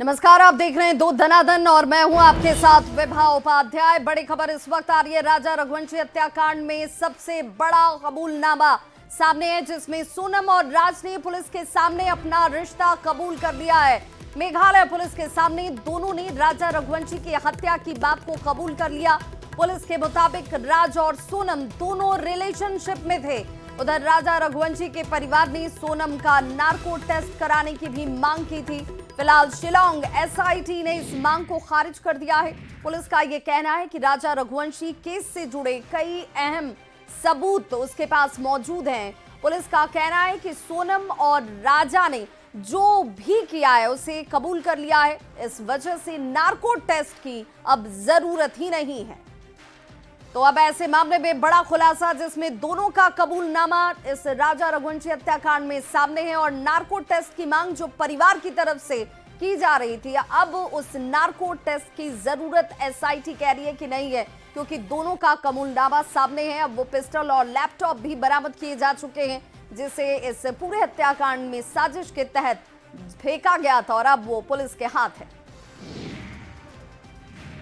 नमस्कार, आप देख रहे हैं दो धनाधन और मैं हूं आपके साथ विभा उपाध्याय। बड़ी खबर इस वक्त आ रही है। राजा रघुवंशी हत्याकांड में सबसे बड़ा कबूलनामा सामने है, जिसमें सोनम और राज ने पुलिस के सामने अपना रिश्ता कबूल कर लिया है। मेघालय पुलिस के सामने दोनों ने राजा रघुवंशी की हत्या की बात को कबूल कर लिया। पुलिस के मुताबिक राज और सोनम दोनों रिलेशनशिप में थे। उधर राजा रघुवंशी के परिवार ने सोनम का नार्को टेस्ट कराने की भी मांग की थी। फिलहाल शिलांग एसआईटी ने इस मांग को खारिज कर दिया है। पुलिस का यह कहना है कि राजा रघुवंशी केस से जुड़े कई अहम सबूत उसके पास मौजूद हैं। पुलिस का कहना है कि सोनम और राजा ने जो भी किया है उसे कबूल कर लिया है। इस वजह से नार्को टेस्ट की अब जरूरत ही नहीं है। तो अब ऐसे मामले में बड़ा खुलासा, जिसमें दोनों का कबूलनामा इस राजा रघुवंशी हत्याकांड में सामने है और नार्को टेस्ट की मांग जो परिवार की तरफ से की जा रही थी, अब उस नार्को टेस्ट की जरूरत एसआईटी कह रही है कि नहीं है, क्योंकि दोनों का कबूलनामा सामने है। अब वो पिस्टल और लैपटॉप भी बरामद किए जा चुके हैं, जिसे इस पूरे हत्याकांड में साजिश के तहत फेंका गया था और अब वो पुलिस के हाथ है।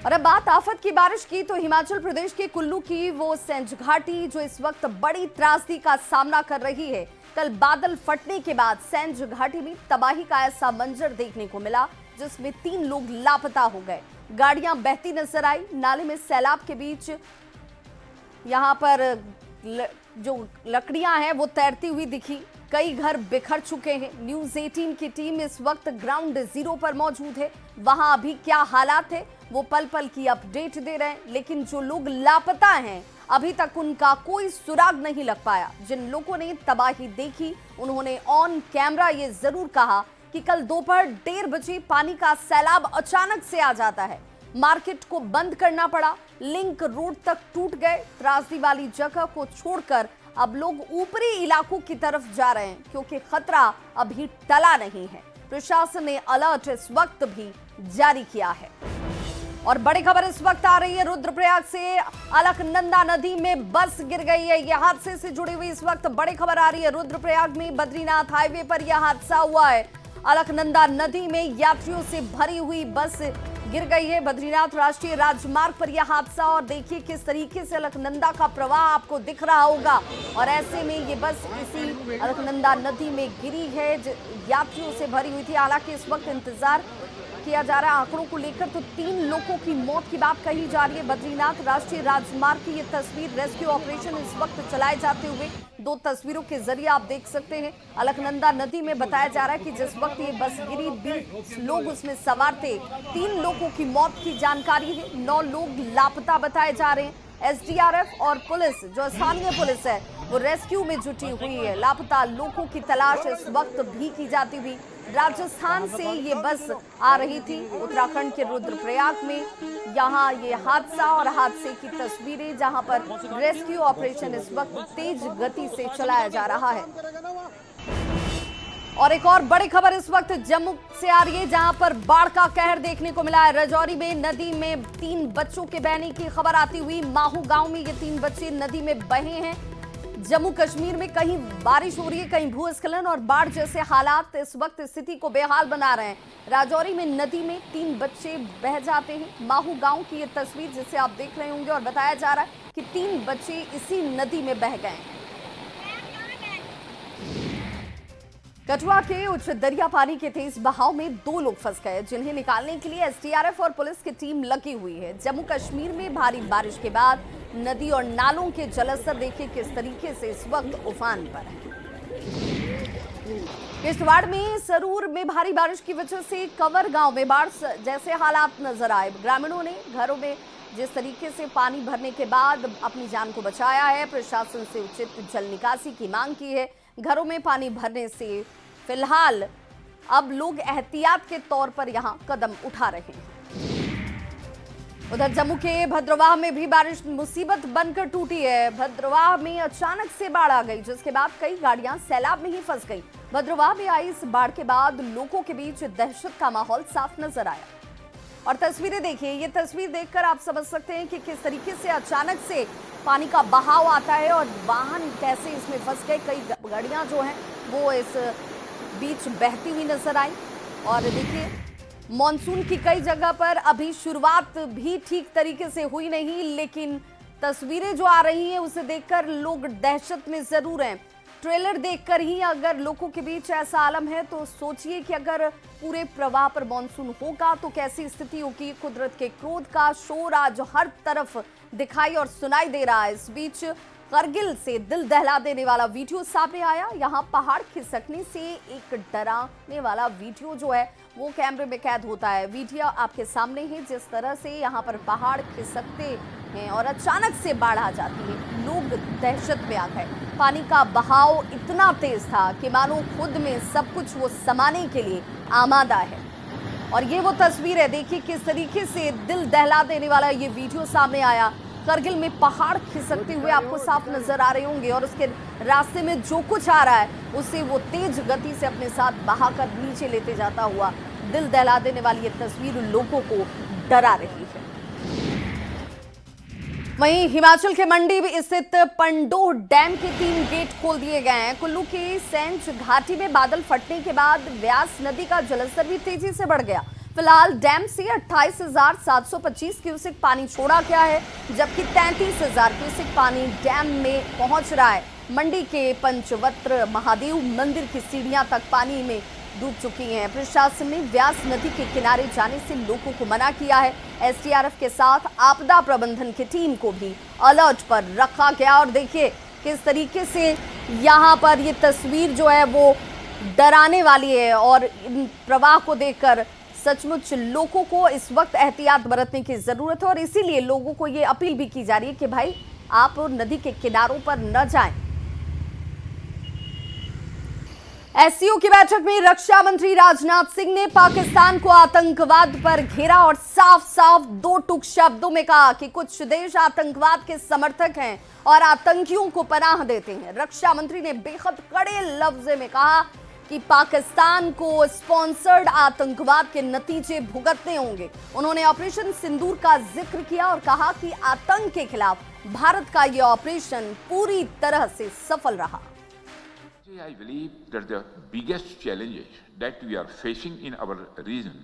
और अब बात आफत की बारिश की, तो हिमाचल प्रदेश के कुल्लू की वो सेंज घाटी जो इस वक्त बड़ी त्रासदी का सामना कर रही है। कल बादल फटने के बाद सेंज घाटी में तबाही का ऐसा मंजर देखने को मिला, जिसमें 3 लोग लापता हो गए। गाड़ियां बहती नजर आई, नाले में सैलाब के बीच यहां पर जो लकड़ियां हैं वो तैरती हुई दिखी। कई घर बिखर चुके हैं। न्यूज़ 18 की टीम इस वक्त ग्राउंड जीरो पर मौजूद है। वहां अभी क्या हालात है वो पल पल की अपडेट दे रहे हैं, लेकिन जो लोग लापता हैं अभी तक उनका कोई सुराग नहीं लग पाया। जिन लोगों ने तबाही देखी उन्होंने ऑन कैमरा ये जरूर कहा कि कल दोपहर 1:30 बजे पानी का सैलाब अचानक से आ जाता है। मार्केट को बंद करना पड़ा, लिंक रोड तक टूट गए। त्रासदी वाली जगह को छोड़कर अब लोग ऊपरी इलाकों की तरफ जा रहे हैं, क्योंकि खतरा अभी टला नहीं है। प्रशासन ने अलर्ट इस वक्त भी जारी किया है। और बड़ी खबर इस वक्त आ रही है रुद्रप्रयाग से। अलकनंदा नदी में बस गिर गई है। यह हादसे से जुड़ी हुई इस वक्त बड़ी खबर आ रही है। रुद्रप्रयाग में बद्रीनाथ हाईवे पर यह हादसा हुआ है। अलकनंदा नदी में यात्रियों से भरी हुई बस गिर गई है। बद्रीनाथ राष्ट्रीय राजमार्ग पर यह हादसा, और देखिए किस तरीके से अलकनंदा का प्रवाह आपको दिख रहा होगा। और ऐसे में ये बस इसी अलकनंदा नदी में गिरी है, यात्रियों से भरी हुई थी। हालांकि इस वक्त इंतजार किया जा रहा है आंकड़ों को लेकर, तो 3 लोगों की मौत की बात कही जा रही है। बद्रीनाथ राष्ट्रीय राजमार्ग की ये तस्वीर रेस्क्यू ऑपरेशन इस वक्त चलाए जाते हुए 2 तस्वीरों के जरिए आप देख सकते हैं। अलकनंदा नदी में बताया जा रहा है कि जिस वक्त ये बस गिरी 20 लोग उसमें सवार थे। 3 लोगों की मौत की जानकारी है, 9 लोग लापता बताए जा रहे हैं। एसडीआरएफ और पुलिस, जो स्थानीय पुलिस है, वो रेस्क्यू में जुटी हुई है। लापता लोगों की तलाश इस वक्त भी की जाती हुई। राजस्थान से ये बस आ रही थी उत्तराखंड के रुद्रप्रयाग में। यहाँ ये हादसा और हादसे की तस्वीरें, जहां पर रेस्क्यू ऑपरेशन इस वक्त तेज गति से चलाया जा रहा है। और एक और बड़ी खबर इस वक्त जम्मू से आ रही है, जहां पर बाढ़ का कहर देखने को मिला है। राजौरी में नदी में 3 बच्चों के बहने की खबर आती हुई। माहू गांव में ये 3 बच्चे नदी में बहे हैं। जम्मू कश्मीर में कहीं बारिश हो रही है, कहीं भूस्खलन और बाढ़ जैसे हालात इस वक्त स्थिति को बेहाल बना रहे हैं। राजौरी में नदी में 3 बच्चे बह जाते हैं। माहू गांव की ये तस्वीर जिसे आप देख रहे होंगे, और बताया जा रहा है कि 3 बच्चे इसी नदी में बह गए। कठुआ के उच्च दरिया पानी के तेज बहाव में 2 लोग फंस गए, जिन्हें निकालने के लिए एसडीआरएफ और पुलिस की टीम लगी हुई है। जम्मू कश्मीर में भारी बारिश के बाद नदी और नालों के जलस्तर देखिए किस तरीके से इस वक्त उफान पर है। किश्तवाड़ में सरूर में भारी बारिश की वजह से कंवर गांव में बाढ़ जैसे हालात नजर आए। ग्रामीणों ने घरों में जिस तरीके से पानी भरने के बाद अपनी जान को बचाया है। प्रशासन से उचित जल निकासी की मांग की है। घरों में पानी भरने से फिलहाल अब लोग एहतियात के तौर पर यहां कदम उठा रहे हैं। उधर जम्मू के भद्रवाह में भी बारिश मुसीबत बनकर टूटी है। भद्रवाह में अचानक से बाढ़ आ गई, जिसके बाद कई गाड़ियां सैलाब में ही फंस गई। भद्रवाह में आई इस बाढ़ के बाद लोगों के बीच दहशत का माहौल साफ नजर आया। और तस्वीरें देखिए, ये तस्वीर देखकर आप समझ सकते हैं कि किस तरीके से अचानक से पानी का बहाव आता है और वाहन कैसे इसमें फंस गए। कई गाड़ियां जो हैं वो इस बीच बहती हुई नजर आई। और देखिए मॉनसून की कई जगह पर अभी शुरुआत भी ठीक तरीके से हुई नहीं, लेकिन तस्वीरें जो आ रही हैं उसे देखकर लोग दहशत में जरूर हैं। ट्रेलर देखकर ही अगर लोगों के बीच ऐसा आलम है तो सोचिए कि अगर पूरे प्रवाह पर मॉनसून होगा तो कैसी स्थिति होगी। कुदरत के क्रोध का शोर आज हर तरफ दिखाई और सुनाई दे रहा है। इस बीच करगिल से दिल दहला देने वाला वीडियो सामने आया। यहाँ पहाड़ खिसकने से एक डराने वाला वीडियो जो है वो कैमरे में कैद होता है। वीडियो आपके सामने है, जिस तरह से यहाँ पर पहाड़ खिसकते हैं और अचानक से बाढ़ आ जाती है। लोग दहशत में आ गए। पानी का बहाव इतना तेज था कि मानो खुद में सब कुछ वो समाने के लिए आमादा है। और ये वो तस्वीर है, देखिए किस तरीके से दिल दहला देने वाला ये वीडियो सामने आया। करगिल में पहाड़ खिसकते हुए आपको साफ नजर आ रहे होंगे और उसके रास्ते में जो कुछ आ रहा है उसे वो तेज गति से अपने साथ बहाकर नीचे लेते जाता हुआ दिल दहला देने वाली ये तस्वीर लोगों को डरा रही है। वहीं हिमाचल के मंडी में स्थित पंडोह डैम के 3 गेट खोल दिए गए हैं। कुल्लू की सेंज घाटी में बादल फटने के बाद व्यास नदी का जलस्तर भी तेजी से बढ़ गया। फिलहाल डैम से 28,725 क्यूसेक पानी छोड़ा गया है, जबकि 33,000 क्यूसेक पानी डैम में पहुंच रहा है। मंडी के पंचवत्र महादेव मंदिर की सीढ़ियां तक पानी में डूब चुकी हैं। प्रशासन ने व्यास नदी के किनारे जाने से लोगों को मना किया है। एसडीआरएफ के साथ आपदा प्रबंधन की टीम को भी अलर्ट पर रखा गया। और देखिए किस तरीके से यहाँ पर ये तस्वीर जो है वो डराने वाली है और इन प्रवाह को देखकर सचमुच लोगों को इस वक्त एहतियात बरतने की जरूरत है। और इसीलिए लोगों को ये अपील भी की जा रही है कि भाई आप नदी के किनारों पर न जाएं। एससीओ की बैठक में रक्षा मंत्री राजनाथ सिंह ने पाकिस्तान को आतंकवाद पर घेरा और साफ साफ 2 टूक शब्दों में कहा कि कुछ देश आतंकवाद के समर्थक हैं और आतंकियों को पनाह देते हैं। रक्षा मंत्री ने बेहद कड़े लफ्ज में कहा कि पाकिस्तान को स्पॉन्सर्ड आतंकवाद के नतीजे भुगतने होंगे। उन्होंने ऑपरेशन सिंदूर का जिक्र किया और कहा कि आतंक के खिलाफ भारत का यह ऑपरेशन पूरी तरह से सफल रहा। I believe that the biggest challenges that we are facing in our region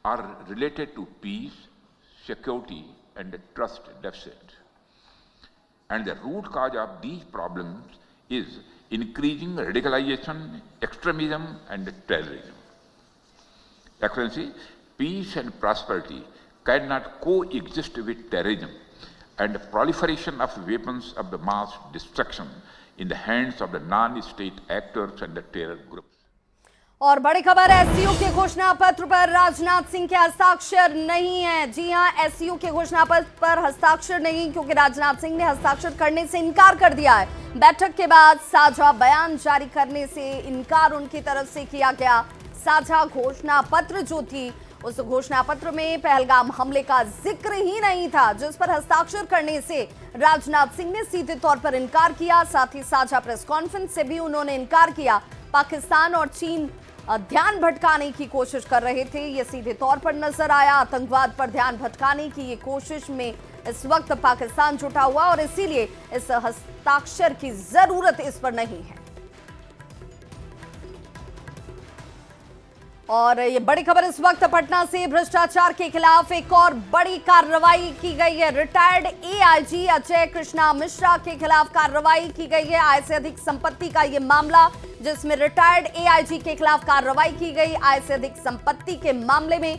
are related to peace, security and trust deficit. And the root cause of these problems is increasing radicalization, extremism and terrorism. Excellency, peace and prosperity cannot coexist with terrorism and proliferation of weapons of the mass destruction in the hands of the non-state actors and the terror groups. और बड़ी खबर, SCO के घोषणा पत्र पर राजनाथ सिंह के हस्ताक्षर नहीं है। जी हां, एससीओ के घोषणा पत्र पर हस्ताक्षर नहीं, क्योंकि राजनाथ सिंह ने हस्ताक्षर करने से इनकार कर दिया है। बैठक के बाद साझा बयान जारी करने से इनकार उनकी तरफ से किया गया। साझा घोषणा पत्र जो थी उस घोषणा पत्र में पहलगाम हमले का जिक्र ही नहीं था, जिस पर हस्ताक्षर करने से राजनाथ सिंह ने सीधे तौर पर इनकार किया। साथ ही साझा प्रेस कॉन्फ्रेंस से भी उन्होंने इनकार किया। पाकिस्तान और चीन ध्यान भटकाने की कोशिश कर रहे थे, ये सीधे तौर पर नजर आया। आतंकवाद पर ध्यान भटकाने की ये कोशिश में इस वक्त पाकिस्तान जुटा हुआ और इसीलिए इस हस्ताक्षर की जरूरत इस पर नहीं है। और ये बड़ी खबर इस वक्त पटना से, भ्रष्टाचार के खिलाफ एक और बड़ी कार्रवाई की गई है। रिटायर्ड एआईजी अजय कृष्णा मिश्रा के खिलाफ कार्रवाई की गई है। आय से अधिक संपत्ति का ये मामला, जिसमें रिटायर्ड एआईजी के खिलाफ कार्रवाई की गई। आय से अधिक संपत्ति के मामले में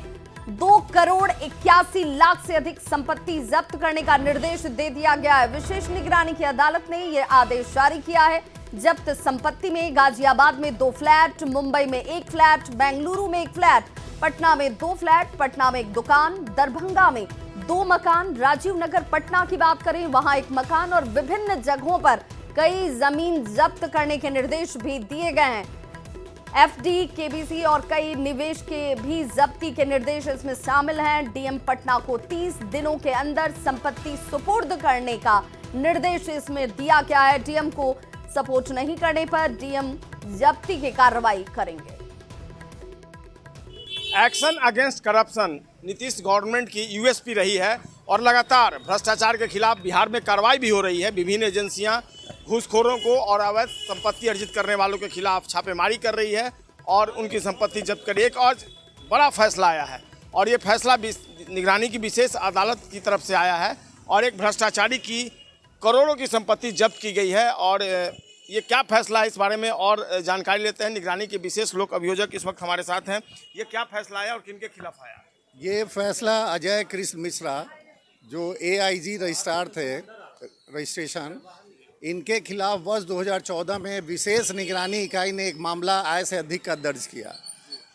2,81,00,000 से अधिक संपत्ति जब्त करने का निर्देश दे दिया गया है। विशेष निगरानी की अदालत ने यह आदेश जारी किया है। जब्त संपत्ति में गाजियाबाद में 2 फ्लैट, मुंबई में 1 फ्लैट, बेंगलुरु में 1 फ्लैट, पटना में 2 फ्लैट, पटना में 1 दुकान, दरभंगा में 2 मकान, राजीव नगर पटना की बात करें वहां 1 मकान और विभिन्न जगहों पर कई जमीन जब्त करने के निर्देश भी दिए गए हैं। एफडी, केबीसी और कई निवेश के भी जब्ती के निर्देश इसमें शामिल हैं। डीएम पटना को 30 दिनों के अंदर संपत्ति सुपुर्द करने का निर्देश इसमें दिया गया है। डीएम को सपोर्ट नहीं करने पर डीएम जब्ती की कार्रवाई करेंगे। Action against corruption Nitish government की यूएसपी रही है और लगातार भ्रष्टाचार के खिलाफ बिहार में कार्रवाई भी हो रही है। विभिन्न एजेंसियां घूसखोरों को और अवैध संपत्ति अर्जित करने वालों के खिलाफ छापेमारी कर रही है और उनकी संपत्ति जब्त कर रही है। एक और बड़ा फैसला आया है और ये फैसला निगरानी की विशेष अदालत की तरफ से आया है और एक भ्रष्टाचारी की करोड़ों की संपत्ति जब्त की गई है। और ये क्या फैसला है, इस बारे में और जानकारी लेते हैं। निगरानी के विशेष लोक अभियोजक इस वक्त हमारे साथ हैं। ये क्या फैसला आया और किनके खिलाफ आया? ये फैसला अजय कृष्ण मिश्रा जो AIG रजिस्ट्रार थे रजिस्ट्रेशन, इनके खिलाफ वर्ष 2014 में विशेष निगरानी इकाई ने एक मामला आय से अधिक का दर्ज किया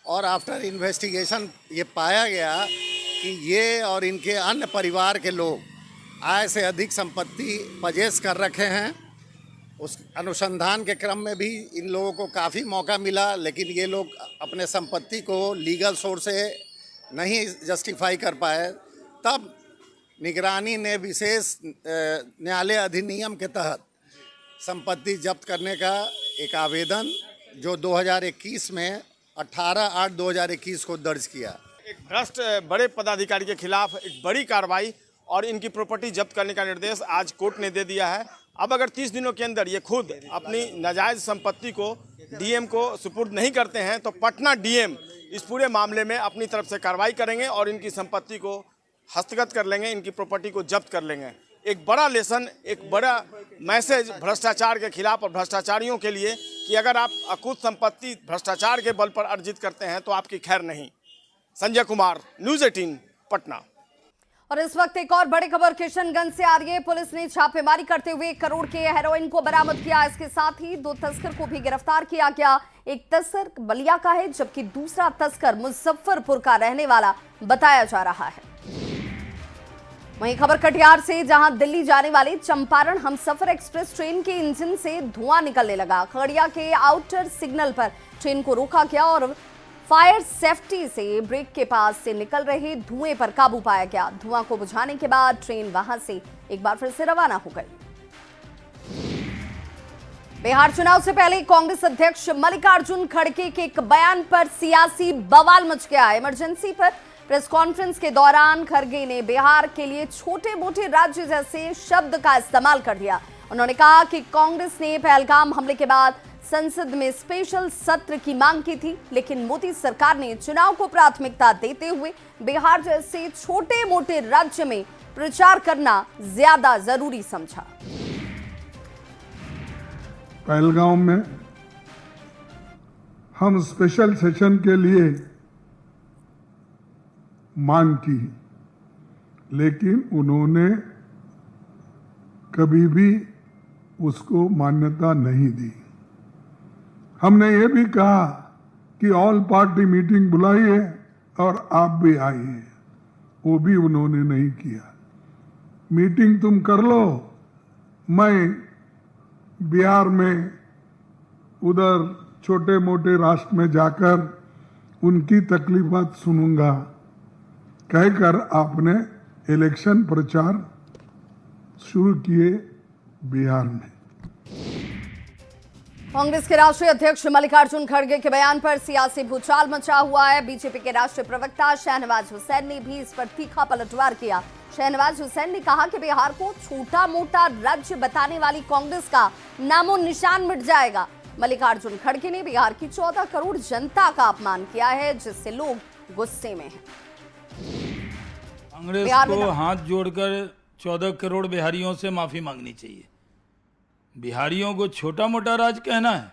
और आफ्टर इन्वेस्टिगेशन ये पाया गया कि ये और इनके अन्य परिवार के लोग आय से अधिक संपत्ति पजेस कर रखे हैं। उस अनुसंधान के क्रम में भी इन लोगों को काफ़ी मौका मिला, लेकिन ये लोग अपने संपत्ति को लीगल सोर्स से नहीं जस्टिफाई कर पाए। तब निगरानी ने विशेष न्यायालय अधिनियम के तहत संपत्ति जब्त करने का एक आवेदन जो 2021 में 18/8/2021 को दर्ज किया। एक भ्रष्ट बड़े पदाधिकारी के खिलाफ एक बड़ी कार्रवाई और इनकी प्रॉपर्टी जब्त करने का निर्देश आज कोर्ट ने दे दिया है। अब अगर 30 दिनों के अंदर ये खुद अपनी नाजायज संपत्ति को DM को सुपुर्द नहीं करते हैं तो पटना DM इस पूरे मामले में अपनी तरफ से कार्रवाई करेंगे और इनकी संपत्ति को हस्तगत कर लेंगे, इनकी प्रॉपर्टी को जब्त कर लेंगे। एक बड़ा लेसन, एक बड़ा मैसेज भ्रष्टाचार के खिलाफ और भ्रष्टाचारियों के लिए कि अगर आप अकुत संपत्ति भ्रष्टाचार के बल पर अर्जित करते हैं तो आपकी खैर नहीं। संजय कुमार, न्यूज़ 18, पटना। और इस वक्त एक और बड़ी खबर किशनगंज से आ रही है। पुलिस ने छापेमारी करते हुए 1 करोड़ के हेरोइन को बरामद किया। इसके साथ ही 2 तस्कर को भी गिरफ्तार किया गया। एक तस्कर बलिया का है जबकि दूसरा तस्कर मुजफ्फरपुर का रहने वाला बताया जा रहा है। वहीं खबर कटिहार से, जहां दिल्ली जाने वाली चंपारण हमसफर एक्सप्रेस ट्रेन के इंजन से धुआं निकलने लगा। खगड़िया के आउटर सिग्नल पर ट्रेन को रोका गया और फायर सेफ्टी से ब्रेक के पास से निकल रहे धुएं पर काबू पाया गया। धुआं को बुझाने के बाद ट्रेन वहां से एक बार फिर से रवाना हो गई। बिहार चुनाव से पहले कांग्रेस अध्यक्ष मल्लिकार्जुन खड़गे के एक बयान पर सियासी बवाल मच गया। इमरजेंसी पर प्रेस कॉन्फ्रेंस के दौरान खड़गे ने बिहार के लिए छोटे मोटे राज्य जैसे शब्द का इस्तेमाल कर दिया। उन्होंने कहा कि कांग्रेस ने पहलगाम हमले के बाद संसद में स्पेशल सत्र की मांग की थी, लेकिन मोदी सरकार ने चुनाव को प्राथमिकता देते हुए बिहार जैसे छोटे मोटे राज्य में प्रचार करना ज्यादा जरूरी समझा। पहलगाम में हम स्पेशल सेशन के लिए मांग की, लेकिन उन्होंने कभी भी उसको मान्यता नहीं दी। हमने ये भी कहा कि ऑल पार्टी मीटिंग बुलाइए और आप भी आइए, वो भी उन्होंने नहीं किया। मीटिंग तुम कर लो, मैं बिहार में उधर छोटे मोटे राष्ट्र में जाकर उनकी तकलीफात सुनूंगा, कहकर आपने इलेक्शन प्रचार शुरू किए बिहार में। कांग्रेस के राष्ट्रीय अध्यक्ष मल्लिकार्जुन खड़गे के बयान पर सियासी भूचाल मचा हुआ है। बीजेपी के राष्ट्रीय प्रवक्ता शहनवाज हुसैन ने भी इस पर तीखा पलटवार किया। शहनवाज हुसैन ने कहा कि बिहार को छोटा मोटा राज्य बताने वाली कांग्रेस का नामो निशान मिट जाएगा। मल्लिकार्जुन खड़गे ने बिहार की 14 करोड़ जनता का अपमान किया है, जिससे लोग गुस्से में हैं। कांग्रेस को हाथ जोड़कर 14 करोड़ बिहारियों से माफी मांगनी चाहिए। बिहारियों को छोटा मोटा राज कहना है,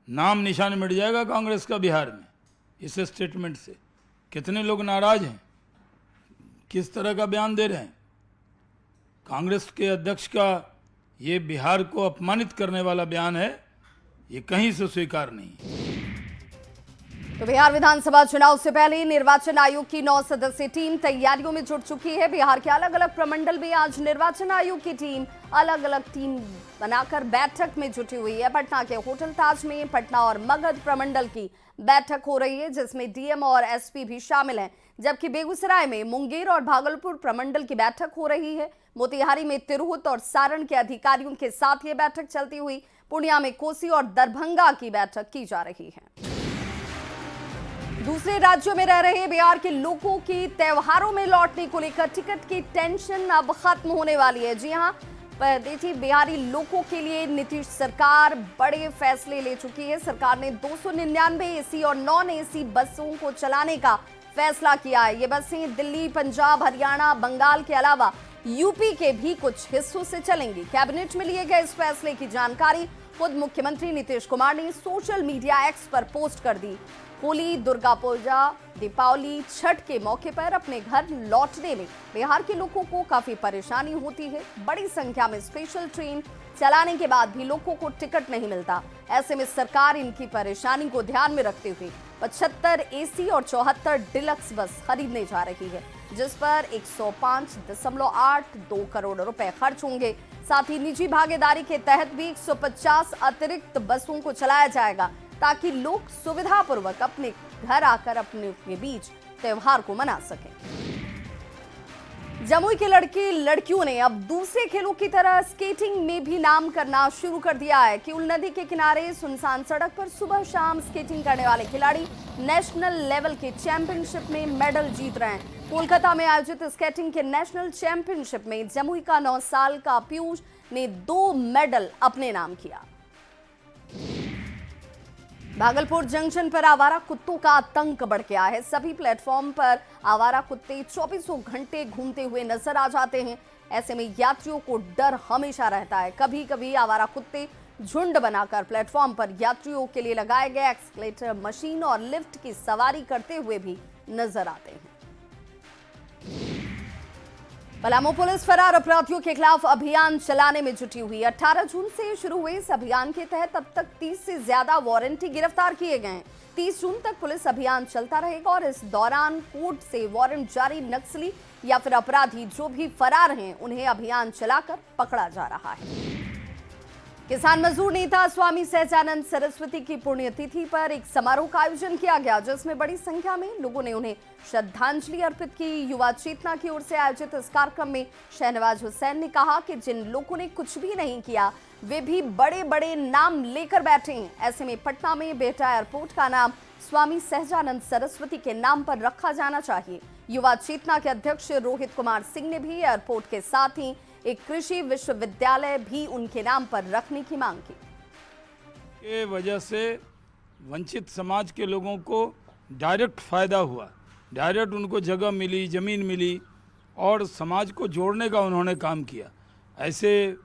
नाम निशान मिट जाएगा कांग्रेस का बिहार में। इस स्टेटमेंट से कितने लोग नाराज हैं, किस तरह का बयान दे रहे हैं। कांग्रेस के अध्यक्ष का ये बिहार को अपमानित करने वाला बयान है, ये कहीं से स्वीकार नहीं। तो बिहार विधानसभा चुनाव से पहले निर्वाचन आयोग की 9 सदस्यीय टीम तैयारियों में जुट चुकी है। बिहार के अलग अलग प्रमंडल में आज निर्वाचन आयोग की टीम अलग अलग टीम बनाकर बैठक में जुटी हुई है। पटना के होटल ताज में पटना और मगध प्रमंडल की बैठक हो रही है, जिसमें डीएम और एसपी भी शामिल हैं। जबकि बेगूसराय में मुंगेर और भागलपुर प्रमंडल की बैठक हो रही है। मोतिहारी में तिरहुत और सारण के अधिकारियों के साथ ये बैठक चलती हुई। पूर्णिया में कोसी और दरभंगा की बैठक की जा रही है। दूसरे राज्यों में रह रहे बिहार के लोगों की त्योहारों में लौटने को लेकर टिकट की टेंशन अब खत्म होने वाली है। जी हां, परदेशी बिहारी लोगों के लिए नीतीश सरकार बड़े फैसले ले चुकी है। सरकार ने 299 एसी और नॉन एसी बसों को चलाने का फैसला किया है। ये बसें दिल्ली, पंजाब, हरियाणा, बंगाल के अलावा यूपी के भी कुछ हिस्सों से चलेंगी। कैबिनेट में लिए गए इस फैसले की जानकारी खुद मुख्यमंत्री नीतीश कुमार ने सोशल मीडिया एक्स पर पोस्ट कर दी। होली, दुर्गा पूजा, दीपावली, छठ के मौके पर अपने घर लौटने में बिहार के लोगों को काफी परेशानी होती है। बड़ी संख्या में स्पेशल ट्रेन चलाने के बाद भी लोगों को टिकट नहीं मिलता। ऐसे में सरकार इनकी परेशानी को ध्यान में रखते हुए 75 एसी और 74 डिलक्स बस खरीदने जा रही है, जिस पर 105.82 करोड़ रुपए खर्च होंगे। साथ ही निजी भागीदारी के तहत भी 150 अतिरिक्त बसों को चलाया जाएगा, ताकि लोग सुविधापूर्वक अपने घर आकर अपने के बीच त्योहार को मना सकें। जमुई के लड़के लड़कियों ने अब दूसरे खेलों की तरह स्केटिंग में भी नाम करना शुरू कर दिया है। किउल नदी के किनारे सुनसान सड़क पर सुबह शाम स्केटिंग करने वाले खिलाड़ी नेशनल लेवल के चैंपियनशिप में मेडल जीत रहे हैं। कोलकाता में आयोजित स्केटिंग के नेशनल चैंपियनशिप में जमुई का 9 साल का पीयूष ने 2 मेडल अपने नाम किया। भागलपुर जंक्शन पर आवारा कुत्तों का आतंक बढ़ गया है। सभी प्लेटफॉर्म पर आवारा कुत्ते 24 घंटे घूमते हुए नजर आ जाते हैं। ऐसे में यात्रियों को डर हमेशा रहता है। कभी कभी आवारा कुत्ते झुंड बनाकर प्लेटफॉर्म पर यात्रियों के लिए लगाए गए एक्सकलेटर, मशीन और लिफ्ट की सवारी करते हुए भी नजर आते हैं। पलामू पुलिस फरार अपराधियों के खिलाफ अभियान चलाने में जुटी हुई। 18 जून से शुरू हुए इस अभियान के तहत अब तक 30 से ज्यादा वारंटी गिरफ्तार किए गए हैं। 30 जून तक पुलिस अभियान चलता रहेगा और इस दौरान कोर्ट से वारंट जारी नक्सली या फिर अपराधी जो भी फरार हैं, उन्हें अभियान चलाकर पकड़ा जा रहा है। किसान मजदूर नेता स्वामी सहजानंद सरस्वती की पुण्यतिथि पर एक समारोह का आयोजन किया गया, जिसमें बड़ी संख्या में लोगों ने उन्हें श्रद्धांजलि अर्पित की। युवा चेतना की ओर से आयोजित इस कार्यक्रम में शहनवाज हुसैन ने कहा कि जिन लोगों ने कुछ भी नहीं किया, वे भी बड़े बड़े नाम लेकर बैठे हैं। ऐसे में पटना में बेहटा एयरपोर्ट का नाम स्वामी सहजानंद सरस्वती के नाम पर रखा जाना चाहिए। युवा चेतना के अध्यक्ष रोहित कुमार सिंह ने भी एयरपोर्ट के साथ ही एक कृषि विश्वविद्यालय भी उनके नाम पर रखने की मांग की। के वजह से वंचित समाज के लोगों को डायरेक्ट फायदा हुआ, डायरेक्ट उनको जगह मिली, ज़मीन मिली और समाज को जोड़ने का उन्होंने काम किया। ऐसे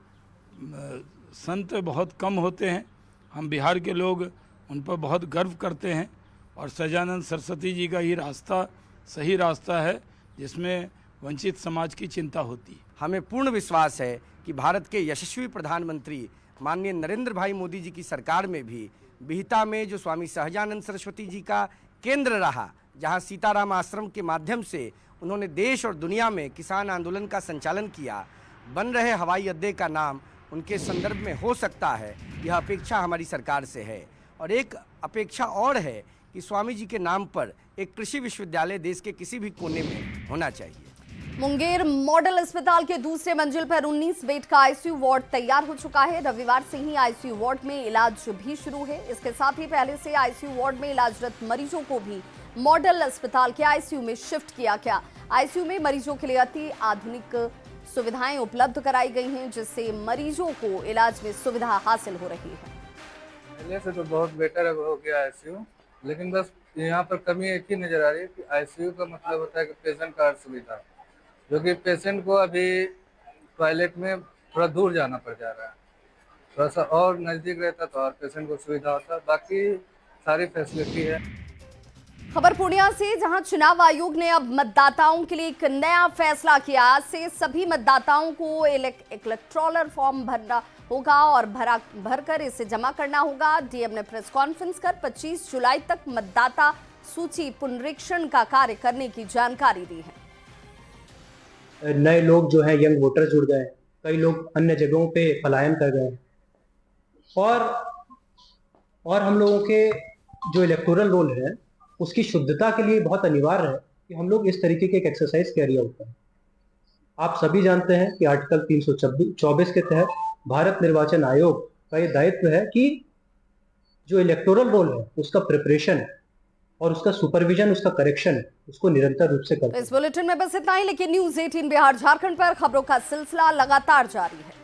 संत बहुत कम होते हैं। हम बिहार के लोग उन पर बहुत गर्व करते हैं और सहजानंद सरस्वती जी का ही रास्ता सही रास्ता है, जिसमें वंचित समाज की चिंता होती है। हमें पूर्ण विश्वास है कि भारत के यशस्वी प्रधानमंत्री माननीय नरेंद्र भाई मोदी जी की सरकार में भी बिहटा में जो स्वामी सहजानंद सरस्वती जी का केंद्र रहा, जहां सीताराम आश्रम के माध्यम से उन्होंने देश और दुनिया में किसान आंदोलन का संचालन किया, बन रहे हवाई अड्डे का नाम उनके संदर्भ में हो सकता है। यह अपेक्षा हमारी सरकार से है। और एक अपेक्षा और है कि स्वामी जी के नाम पर एक कृषि विश्वविद्यालय देश के किसी भी कोने में होना चाहिए। मुंगेर मॉडल अस्पताल के दूसरे मंजिल पर 19 बेड का आईसीयू वार्ड तैयार हो चुका है। रविवार से ही आईसीयू वार्ड में इलाज भी शुरू है। इसके साथ ही पहले से आईसीयू वार्ड में इलाजरत मरीजों को भी मॉडल अस्पताल के आईसीयू में शिफ्ट किया गया। आईसीयू में मरीजों के लिए अति आधुनिक सुविधाएं उपलब्ध कराई गई हैं, जिससे मरीजों को इलाज में सुविधा हासिल हो रही है। पहले से तो बहुत बेटर हो गया आईसीयू, लेकिन बस यहाँ पर कमी एक ही नजर आ रही है कि आईसीयू का मतलब होता है कि पेशेंट का हर सुविधा, जो कि पेशेंट को अभी टॉयलेट में थोड़ा दूर जाना पड़ जा रहा है। थोड़ा सा और नज़दीक रहता तो और पेशेंट को सुविधा होता। बाकी सारी फैसिलिटी है। खबर पूर्णिया से, जहां चुनाव आयोग ने अब मतदाताओं के लिए एक नया फैसला किया। आज से सभी मतदाताओं को इलेक्टोरल फॉर्म भरना होगा और भरकर इसे जमा करना होगा। डीएम ने प्रेस कॉन्फ्रेंस कर 25 जुलाई तक मतदाता सूची पुनरीक्षण का कार्य करने की जानकारी दी है। नए लोग जो हैं, यंग वोटर जुड़ गए, कई लोग अन्य जगहों पे पलायन कर गए और हम लोगों के जो इलेक्टोरल रोल है उसकी शुद्धता के लिए बहुत अनिवार्य है कि हम लोग इस तरीके के एक एक्सरसाइज कैरी आउट करें। आप सभी जानते हैं कि आर्टिकल 324 के तहत भारत निर्वाचन आयोग का ये दायित्व है कि जो इलेक्टोरल रोल है उसका प्रिपरेशन और उसका सुपरविजन, उसका करेक्शन, उसको निरंतर रूप से करते हैं। इस बुलेटिन में बस इतना ही, लेकिन न्यूज़ 18 बिहार झारखंड पर खबरों का सिलसिला लगातार जारी है।